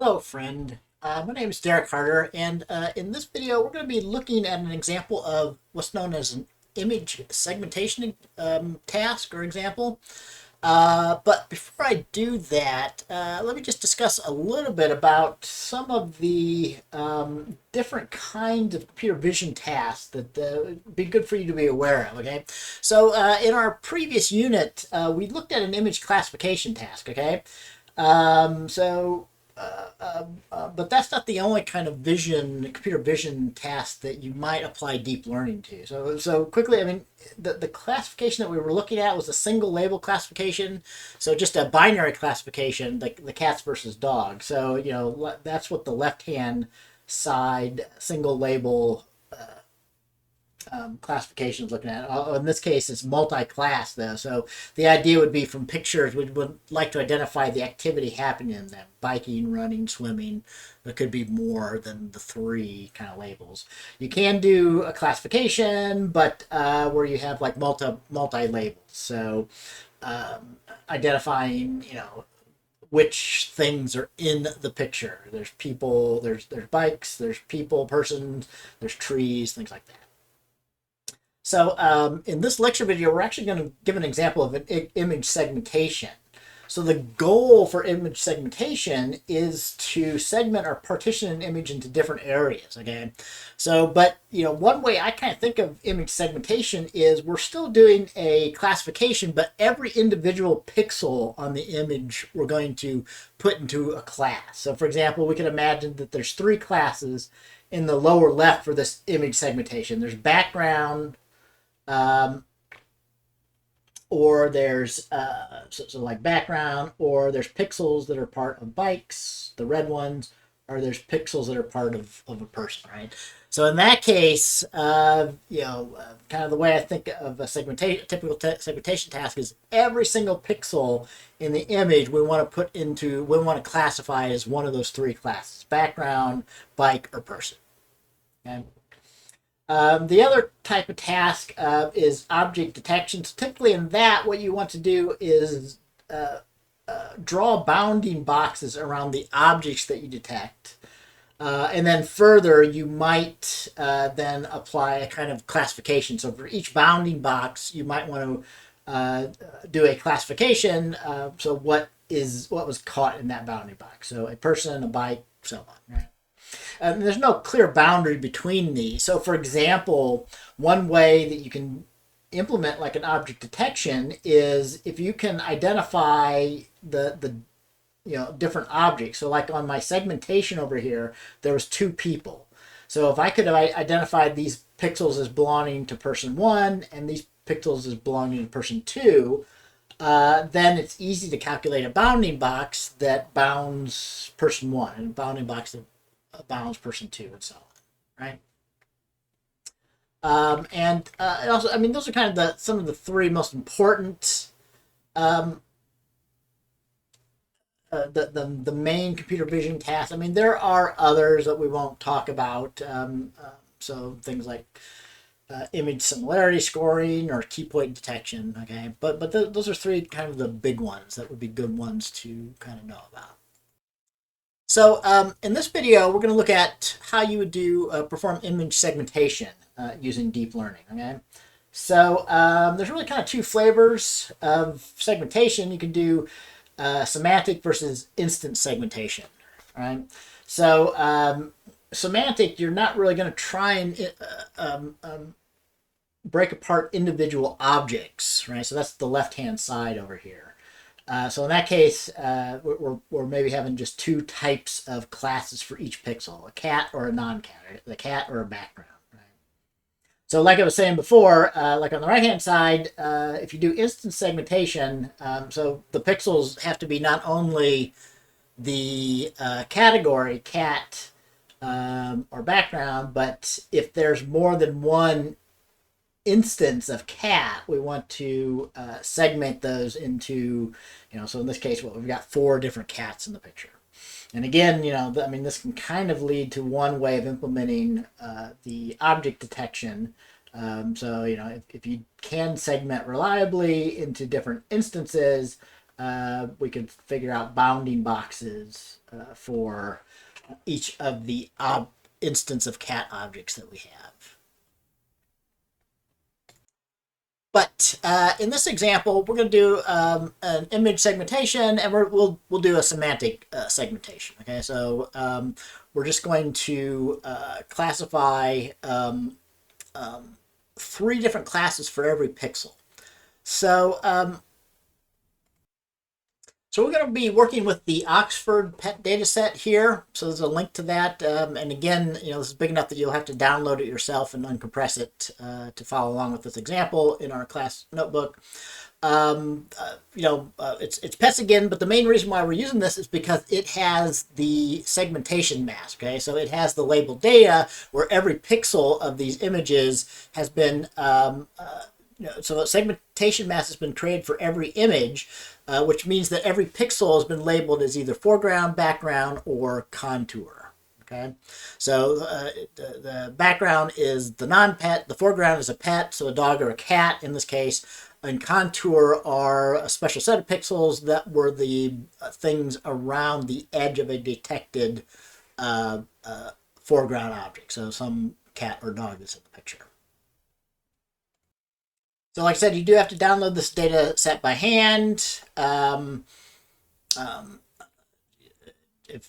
Hello, friend. My name is Derek Carter, and in this video, we're going to be looking at an example of what's known as an image segmentation task or example. But before I do that, let me just discuss a little bit about some of the different kinds of computer vision tasks that would be good for you to be aware of. Okay, so in our previous unit, we looked at an image classification task. Okay, so but that's not the only kind of computer vision task that you might apply deep learning to. So quickly, I mean, the classification that we were looking at was a single label classification. So just a binary classification, like the cats versus dogs. So, that's what the left-hand side single label classification is looking at. In this case, it's multi-class though. So the idea would be from pictures, we would like to identify the activity happening in them: biking, running, swimming. There could be more than the three kind of labels. You can do a classification, but where you have like multi labels. So identifying, which things are in the picture. There's people, there's bikes, there's people, persons, there's trees, things like that. So in this lecture video, we're actually going to give an example of an image segmentation. So the goal for image segmentation is to segment or partition an image into different areas, okay? So, but, one way I kind of think of image segmentation is we're still doing a classification, but every individual pixel on the image we're going to put into a class. So for example, we can imagine that there's three classes in the lower left for this image segmentation. There's background, or there's so like background, or there's pixels that are part of bikes, the red ones, or there's pixels that are part of a person, right? So in that case, kind of the way I think of a typical segmentation task is every single pixel in the image we want to classify as one of those three classes: background, bike, or person. Okay. The other type of task is object detection. So typically in that, what you want to do is draw bounding boxes around the objects that you detect. And then further, you might then apply a kind of classification. So for each bounding box, you might want to do a classification. So what was caught in that bounding box? So a person, a bike, so on. Right? There's no clear boundary between these. So, for example, one way that you can implement like an object detection is if you can identify the different objects. So, like on my segmentation over here, there was two people. So, if I could have identified these pixels as belonging to person one and these pixels as belonging to person two, then it's easy to calculate a bounding box that bounds person one and a bounding box that bounds person two, and so on, right? And also, I mean, those are kind of some of the three most important, the main computer vision tasks. I mean, there are others that we won't talk about. So things like image similarity scoring or key point detection. Okay, but those are three kind of the big ones that would be good ones to kind of know about. So in this video, we're going to look at how you would perform image segmentation using deep learning. Okay, so there's really kind of two flavors of segmentation. You can do semantic versus instant segmentation. Right. So semantic, you're not really going to try and break apart individual objects. Right. So that's the left-hand side over here. So in that case, we're maybe having just two types of classes for each pixel: a cat or a non-cat, right? The cat or a background. Right? So like I was saying before, like on the right-hand side, if you do instant segmentation, so the pixels have to be not only the category cat or background, but if there's more than one instance of cat, we want to segment those into, so in this case, we've got four different cats in the picture. And again, I mean, this can kind of lead to one way of implementing the object detection. So, if you can segment reliably into different instances, we can figure out bounding boxes for each of the instance of cat objects that we have. But in this example, we're going to do an image segmentation, and we'll do a semantic segmentation. Okay, so we're just going to classify 3 different classes for every pixel. So we're going to be working with the Oxford pet dataset here. So there's a link to that. And again, this is big enough that you'll have to download it yourself and uncompress it to follow along with this example in our class notebook. It's pets again, but the main reason why we're using this is because it has the segmentation mask. Okay, so it has the labeled data where every pixel of these images has been so a segmentation mask has been created for every image, which means that every pixel has been labeled as either foreground, background, or contour. Okay, so the background is the non-pet, the foreground is a pet, so a dog or a cat in this case, and contour are a special set of pixels that were the things around the edge of a detected foreground object, so some cat or dog that's in the picture. So like I said, you do have to download this data set by hand.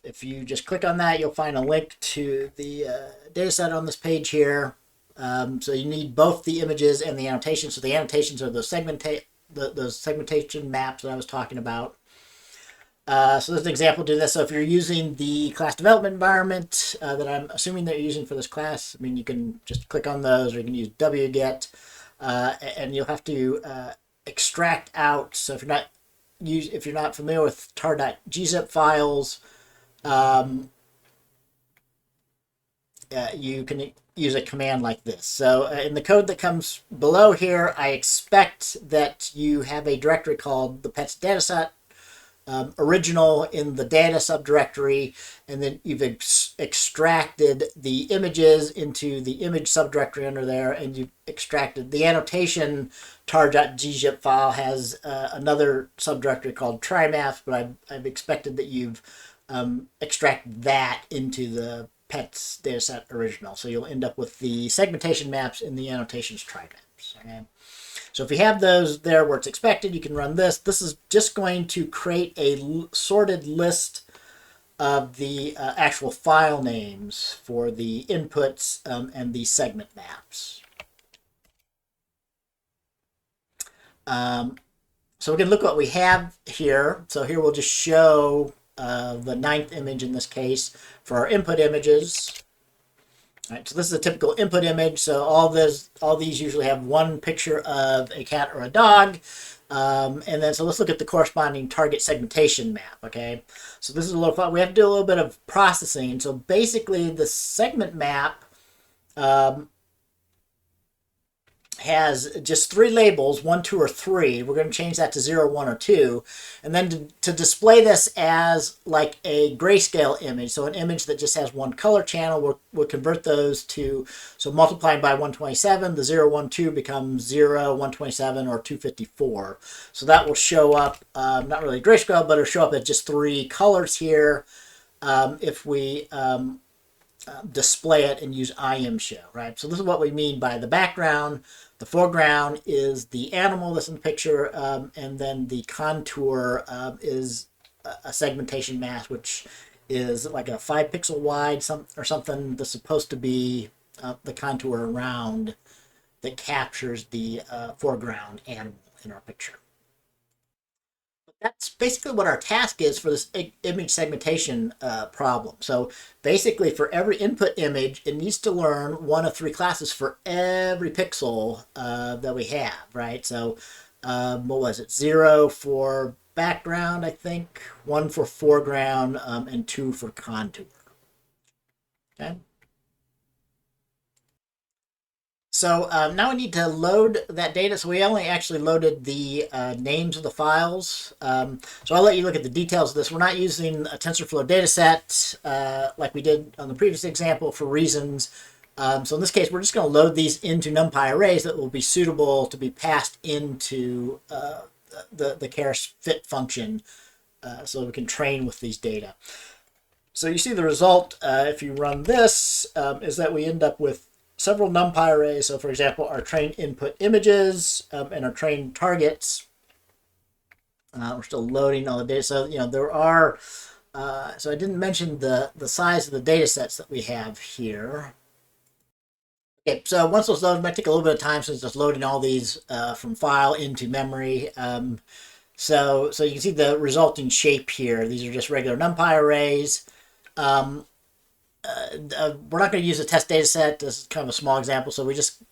If you just click on that, you'll find a link to the data set on this page here. So you need both the images and the annotations. So the annotations are those segmentation maps that I was talking about. So there's an example to this. So if you're using the class development environment that I'm assuming that you're using for this class, I mean, you can just click on those, or you can use wget. And you'll have to extract out. So if you're not familiar with tar.gzip files, you can use a command like this. So in the code that comes below here, I expect that you have a directory called the pets dataset original in the data subdirectory, and then you've extracted the images into the image subdirectory under there, and you've extracted the annotation. tar.gzip file has another subdirectory called trimaps, but I've expected that you've extracted that into the pets dataset original. So you'll end up with the segmentation maps in the annotations trimaps. Okay? So if you have those there where it's expected, you can run this. This is just going to create a sorted list of the actual file names for the inputs and the segment maps. So we can look what we have here. So here we'll just show the 9th image in this case for our input images. All right, so this is a typical input image. So all these usually have one picture of a cat or a dog. And then, so let's look at the corresponding target segmentation map, okay? So this is a little fun. We have to do a little bit of processing. So basically, the segment map has just 3 labels, 1, 2, or 3. We're going to change that to 0, 1, or 2. And then to display this as like a grayscale image, so an image that just has one color channel, we'll convert those to, so multiplying by 127, the 0, 1, 2 becomes 0, 127, or 254. So that will show up, not really grayscale, but it'll show up as just 3 colors here if we display it and use IMShow, right? So this is what we mean by the background. The foreground is the animal that's in the picture, and then the contour is a segmentation mask, which is like a 5-pixel wide or something that's supposed to be the contour around that captures the foreground animal in our picture. That's basically what our task is for this image segmentation problem. So basically for every input image, it needs to learn one of 3 classes for every pixel that we have, right? So what was it? 0 for background, I think, 1 for foreground, and 2 for contour. Okay. So now we need to load that data. So we only actually loaded the names of the files. So I'll let you look at the details of this. We're not using a TensorFlow dataset like we did on the previous example for reasons. So in this case, we're just going to load these into NumPy arrays that will be suitable to be passed into the keras fit function so we can train with these data. So you see the result, if you run this, is that we end up with several NumPy arrays. So for example, our trained input images and our trained targets. We're still loading all the data. So, there are, so I didn't mention the size of the data sets that we have here. Okay, so once those load, it might take a little bit of time since it's loading all these from file into memory. So you can see the resulting shape here. These are just regular NumPy arrays. We're not going to use a test data set. This is kind of a small example. So we just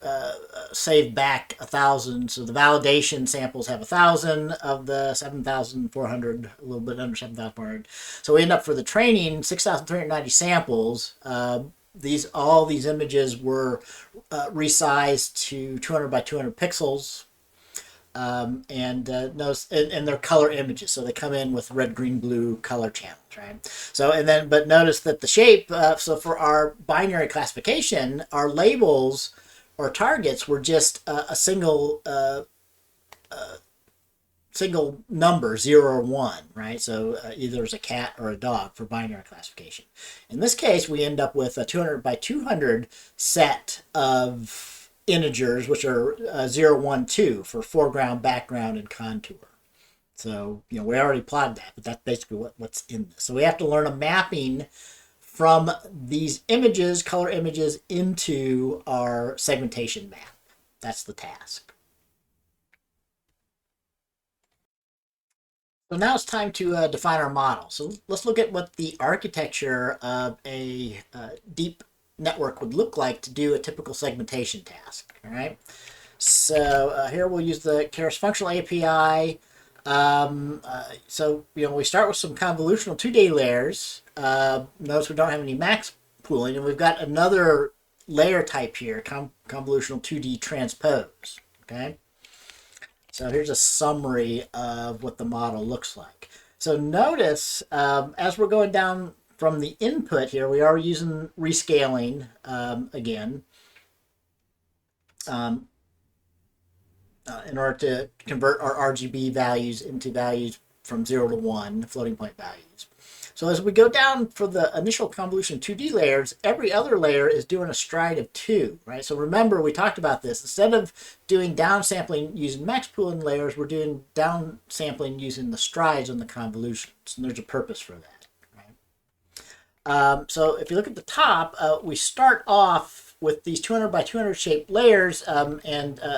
save back 1,000. So the validation samples have 1,000 of the 7,400, a little bit under 7,400. So we end up for the training 6,390 samples. All these images were resized to 200 by 200 pixels. Notice, and they're color images, so they come in with red, green, blue color channels, right? So but notice that the shape. So for our binary classification, our labels or targets were just a single number, 0 or 1, right? So either it's a cat or a dog for binary classification. In this case, we end up with a 200 by 200 set of integers, which are 0, 1, 2 for foreground, background, and contour. So, we already plotted that, but that's basically what's in this. So we have to learn a mapping from these images, color images, into our segmentation map. That's the task. So now it's time to define our model. So let's look at what the architecture of a deep network would look like to do a typical segmentation task. All right. So here we'll use the keras functional API. So we start with some convolutional 2D layers. Notice we don't have any max pooling, and we've got another layer type here, convolutional 2D transpose. Okay. So here's a summary of what the model looks like. So notice as we're going down from the input here, we are using rescaling again in order to convert our RGB values into values from 0 to 1, floating point values. So as we go down for the initial convolution 2D layers, every other layer is doing a stride of 2, right? So remember, we talked about this. Instead of doing downsampling using max pooling layers, we're doing downsampling using the strides on the convolutions, and there's a purpose for that, right? So if you look at the top, we start off with these 200 by 200 shaped layers,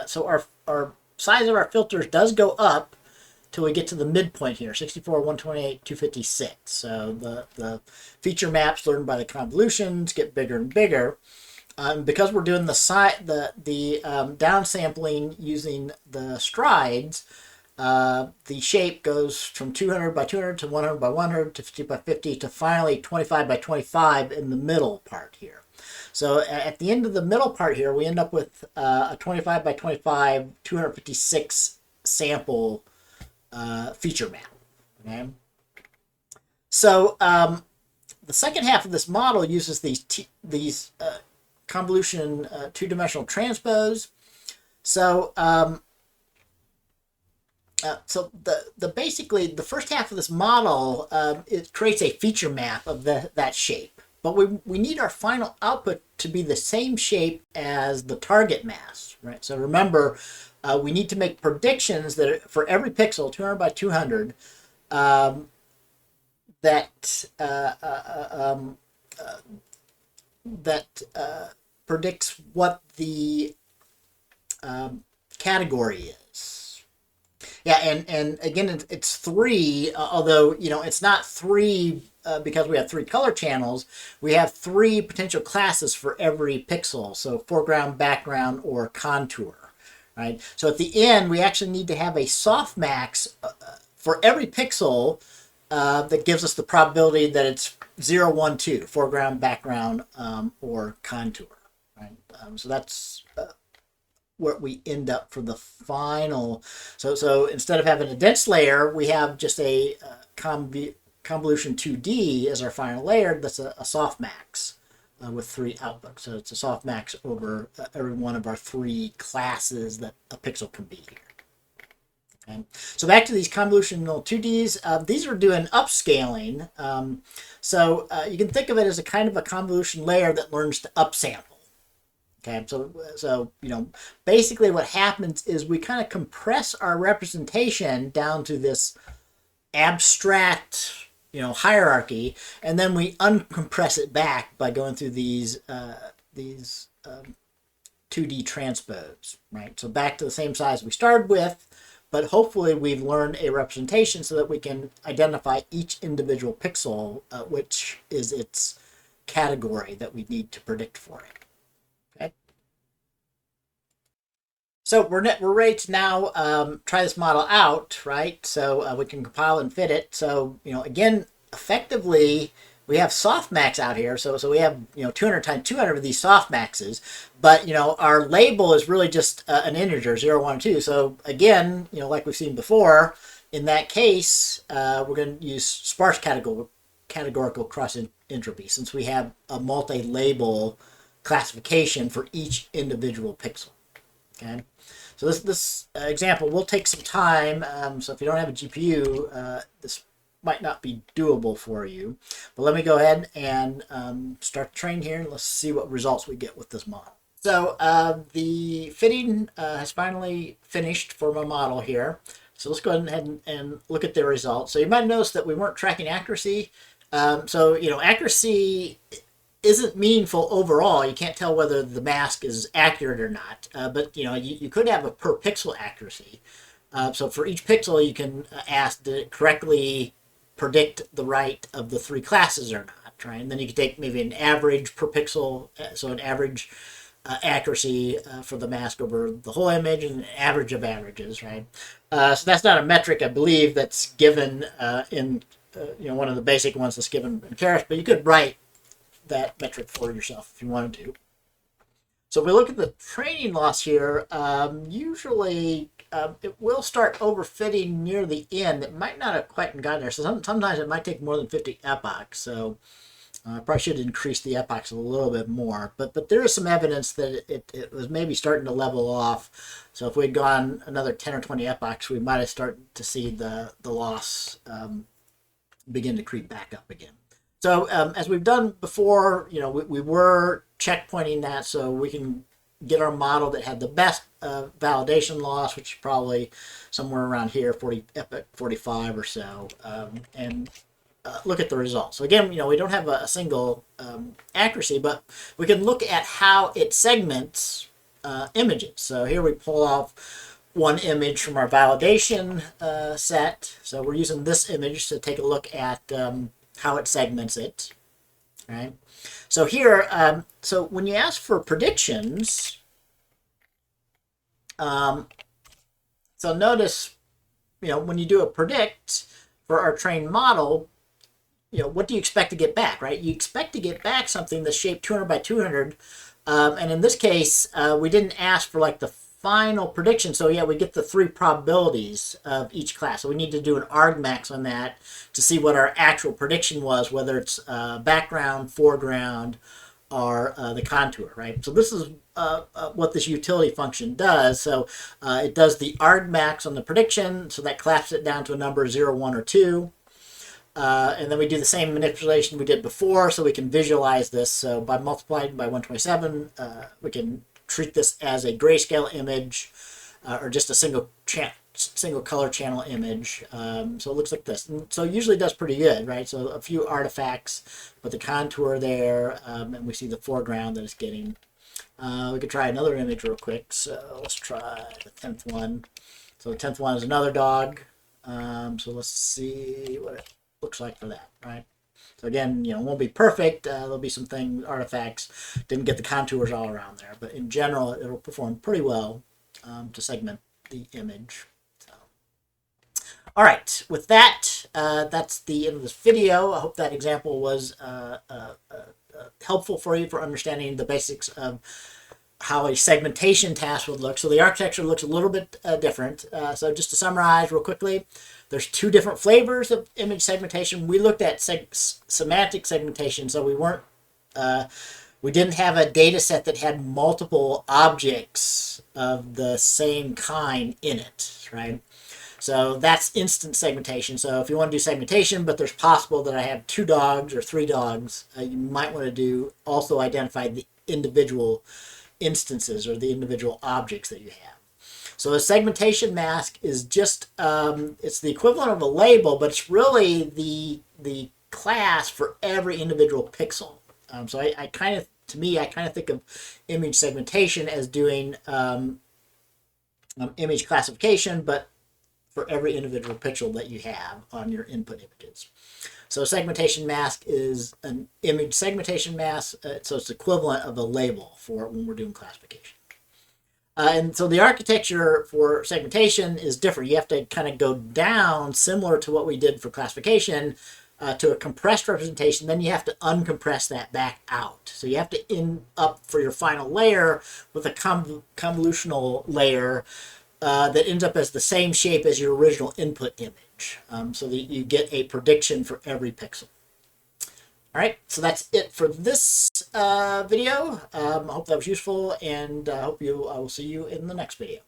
so our size of our filters does go up till we get to the midpoint here, 64, 128, 256. So the feature maps learned by the convolutions get bigger and bigger. Because we're doing the downsampling using the strides, the shape goes from 200 by 200 to 100 by 100 to 50 by 50 to finally 25 by 25 in the middle part here. So at the end of the middle part here, we end up with a 25 by 25, 256 sample feature map. Okay. So the second half of this model uses these convolution two-dimensional transpose. So basically the first half of this model it creates a feature map of that shape, but we need our final output to be the same shape as the target mass, right? So remember, we need to make predictions that for every pixel, 200 by 200, that predicts what the category is. Yeah, and again, it's 3, although, it's not 3 because we have 3 color channels. We have 3 potential classes for every pixel, so foreground, background, or contour. Right? So at the end, we actually need to have a softmax for every pixel that gives us the probability that it's 0, 1, 2, foreground, background, or contour. Right? So that's what we end up for the final. So instead of having a dense layer, we have just a convolution 2D as our final layer. That's a softmax. With 3 outputs. So it's a softmax over every one of our 3 classes that a pixel can be here. Okay. So back to these convolutional 2Ds, these are doing upscaling. You can think of it as a kind of a convolution layer that learns to upsample. Okay, so basically what happens is we kind of compress our representation down to this abstract, hierarchy, and then we uncompress it back by going through these 2D transpose, right? So back to the same size we started with, but hopefully we've learned a representation so that we can identify each individual pixel, which is its category that we need to predict for it. Okay. So we're ready to now try this model out, right? So we can compile and fit it. So again, effectively, we have softmax out here. So we have 200 times 200 of these softmaxes, but our label is really just an integer 0, 1, 2. So again, like we've seen before, in that case, we're going to use sparse categorical cross entropy since we have a multi-label classification for each individual pixel. Okay, so this example will take some time. So if you don't have a GPU, this might not be doable for you. But let me go ahead and start the train here, and let's see what results we get with this model. So the fitting has finally finished for my model here. So let's go ahead and look at the results. So you might notice that we weren't tracking accuracy. Accuracy isn't meaningful overall. You can't tell whether the mask is accurate or not. But you could have a per pixel accuracy. So for each pixel, you can ask, did it correctly predict the right of the three classes or not, right? And then you can take maybe an average per pixel, so an average accuracy for the mask over the whole image, and an average of averages, right? So that's not a metric, I believe, that's given in one of the basic ones that's given in Keras, but you could write that metric for yourself if you wanted to. So if we look at the training loss here, usually it will start overfitting near the end. It might not have quite gotten there. So sometimes it might take more than 50 epochs. So I probably should increase the epochs a little bit more. But there is some evidence that it was maybe starting to level off. So if we'd gone another 10 or 20 epochs, we might have started to see the loss begin to creep back up again. So as we've done before, we were checkpointing that so we can get our model that had the best validation loss, which is probably somewhere around here, 45 or so, and look at the results. So again, we don't have a single accuracy, but we can look at how it segments images. So here we pull off one image from our validation set. So we're using this image to take a look at how it segments it, right? So here, so when you ask for predictions, so notice, when you do a predict for our trained model, what do you expect to get back, right? You expect to get back something that's shaped 200 by 200, and in this case, we didn't ask for like the final prediction. So yeah, we get the three probabilities of each class. So we need to do an argmax on that to see what our actual prediction was, whether it's background, foreground, or the contour, right? So this is what this utility function does. So it does the argmax on the prediction, so that collapses it down to a number 0, 1, or 2. And then we do the same manipulation we did before, so we can visualize this. So by multiplying by 127, we can treat this as a grayscale image or just a single color channel image. So it looks like this. And so it usually does pretty good, right? So a few artifacts, but the contour there, and we see the foreground that it's getting. We could try another image real quick. So let's try the 10th one. So the 10th one is another dog. So let's see what it looks like for that, right? So again, it won't be perfect. There'll be some artifacts. Didn't get the contours all around there, but in general, it'll perform pretty well to segment the image. So, all right, with that, that's the end of this video. I hope that example was helpful for you for understanding the basics of how a segmentation task would look. So the architecture looks a little bit different. So just to summarize real quickly, there's two different flavors of image segmentation. We looked at semantic segmentation, so we didn't have a data set that had multiple objects of the same kind in it, right? So that's instant segmentation. So if you want to do segmentation, but there's possible that I have 2 dogs or 3 dogs, you might want to do also identify the individual instances or the individual objects that you have. So a segmentation mask is just, it's the equivalent of a label, but it's really the class for every individual pixel. So I kind of, to me, I kind of think of image segmentation as doing image classification, but for every individual pixel that you have on your input images. So a segmentation mask is an image segmentation mask, so it's equivalent of a label for when we're doing classification. And so the architecture for segmentation is different. You have to kind of go down, similar to what we did for classification, to a compressed representation. Then you have to uncompress that back out. So you have to end up for your final layer with a convolutional layer that ends up as the same shape as your original input image, so that you get a prediction for every pixel. All right, so that's it for this video. I hope that was useful, and I hope I will see you in the next video.